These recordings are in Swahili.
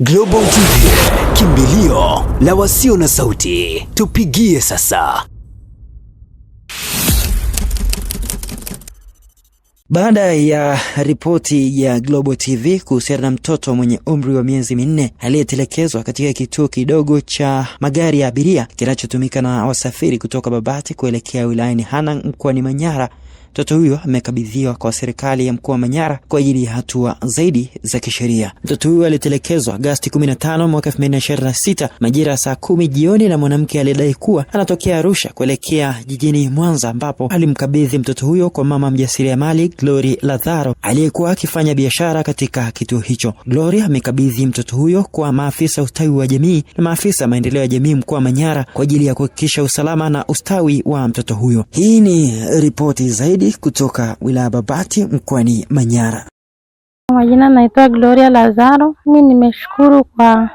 Global TV, kimbilio la wasio na sauti. Tupigie sasa. Baada ya ripoti ya Global TV kuhusiana na mtoto mwenye umri wa miezi minne aliyetelekezwa katika kituo kidogo cha magari ya abiria kinachotumika na wasafiri kutoka Babati kuelekea wilayani Hanang mkoani Manyara, mtoto huyo amekabidhiwa kwa serikali ya mkoa wa Manyara kwa ajili ya hatua zaidi za kisheria. Mtoto huyo alitelekezwa Agosti 15 mwaka 2026 majira saa 10 jioni na mwanamke aliyedai kuwa anatokea Arusha kuelekea jijini Mwanza, ambapo alimkabidhi mtoto huyo kwa mama mjasiriamali Glory Lazaro aliyekuwa akifanya biashara katika kituo hicho. Glory amekabidhi mtoto huyo kwa maafisa ustawi wa jamii na maafisa maendeleo ya jamii mkoa wa Manyara kwa ajili ya kuhakikisha usalama na ustawi wa mtoto huyo. Hii ni ripoti zaidi kutoka wilaya Babati mkoani Manyara. Majina naitwa Gloria Lazaro. Mimi nimeshukuru kwa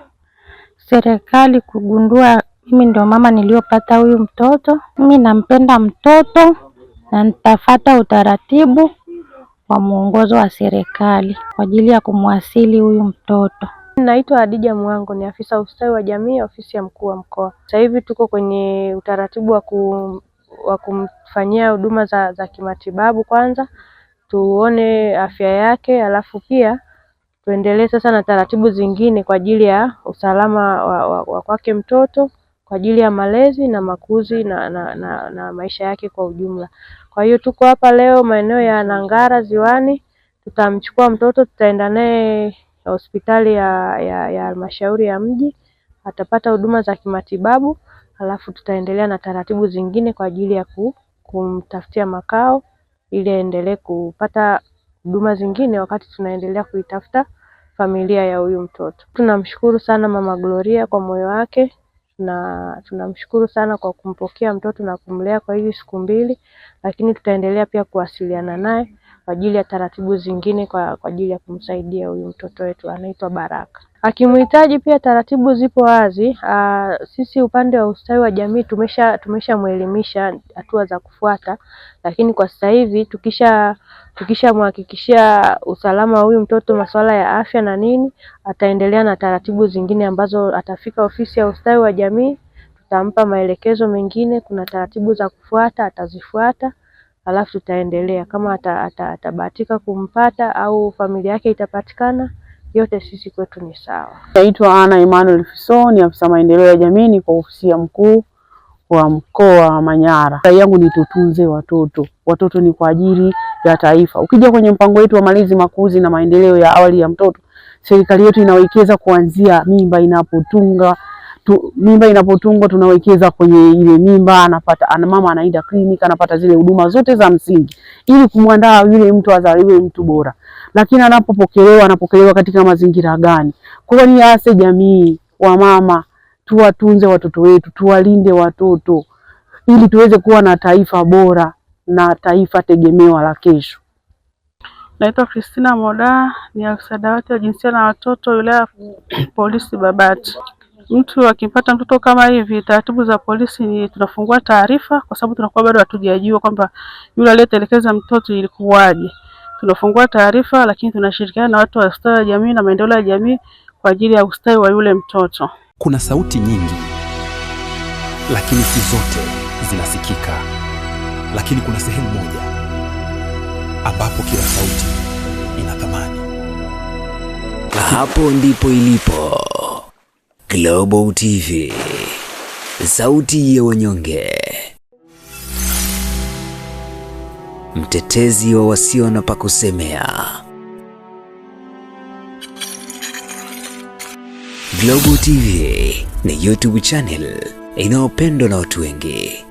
serikali kugundua mimi ndio mama niliyopata huyu mtoto. Mimi nampenda mtoto na nitafuata utaratibu wa mwongozo wa serikali kwa ajili ya kumwasili huyu mtoto. Naitwa Adija Mwango, ni afisa ustawi wa jamii ofisi ya mkuu wa mkoa. Sasa hivi tuko kwenye utaratibu wa kumfanyia huduma za kimatibabu. Kwanza tuone afya yake, alafu pia tuendelee sasa na taratibu zingine kwa ajili ya usalama wa kwake mtoto, kwa ajili ya malezi na makuzi na maisha yake kwa ujumla. Kwa hiyo tuko hapa leo maeneo ya Nangara Ziwani. Tutamchukua mtoto, tutaenda naye hospitali ya halmashauri ya mji, atapata huduma za kimatibabu, alafu tutaendelea na taratibu zingine kwa ajili ya kumtafutia makao ili aendelee kupata huduma zingine wakati tunaendelea kuitafuta familia ya huyu mtoto. Tunamshukuru sana Mama Gloria kwa moyo wake, na tunamshukuru sana kwa kumpokea mtoto na kumlea kwa hizi siku mbili, lakini tutaendelea pia kuwasiliana naye kwa ajili ya taratibu zingine kwa ajili ya kumsaidia huyu mtoto wetu anaitwa Baraka. Akimhitaji pia taratibu zipo wazi. Sisi upande wa ustawi wa jamii tumeshamuelimisha hatua za kufuata, lakini kwa sasa hivi tukishamhakikishia usalama wa huyu mtoto, masuala ya afya na nini, ataendelea na taratibu zingine ambazo atafika ofisi ya ustawi wa jamii, tutampa maelekezo mengine, kuna taratibu za kufuata atazifuata, alafu tutaendelea kama atabahatika kumpata au familia yake itapatikana, yote sisi kwetu ni sawa. Naitwa Ana Emmanuel Fiso, ni afisa maendeleo ya jamii kwa ofisi ya mkuu wa mkoa wa Manyara. Rai yangu ni tutunze watoto. Watoto ni kwa ajili ya taifa. Ukija kwenye mpango wetu wa malezi, makuzi na maendeleo ya awali ya mtoto, serikali yetu inawekeza kuanzia mimba inapotungwa tunawekeza kwenye ile mimba, mama anaenda kliniki, anapata zile huduma zote za msingi ili kumwandaa yule mtu azaliwe mtu bora. Lakini anapokelewa katika mazingira gani? Kwa hiyo hasa jamii wa mama, tuwatunze watoto wetu, tuwalinde watoto ili tuweze kuwa na taifa bora na taifa tegemewa la kesho. Naitwa Christina Moda, ni afisa dawati ya jinsia na watoto wilaya polisi Babati. Mtu akipata mtoto kama hivi, taratibu za polisi ni tunafungua taarifa, kwa sababu tunakuwa bado hatujajua kwamba yule aliyetelekeza mtoto ilikuwaje. Tunafungua taarifa, lakini tunashirikiana na watu wa ustawi wa jamii na maendeleo ya jamii kwa ajili ya ustawi wa yule mtoto. Kuna sauti nyingi, lakini si zote zinasikika. Lakini kuna sehemu moja ambapo kila sauti ina thamani. Hapo ndipo ilipo Global TV, sauti ya wanyonge, mtetezi wa wasio na pa kusemea. Global TV ni YouTube channel inayopendwa na watu wengi.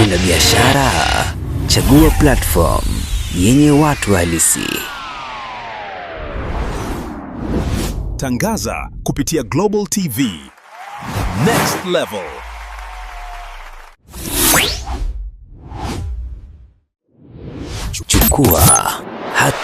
Una biashara? Chagua platform yenye watu halisi. Tangaza kupitia Global TV. Next level. Chukua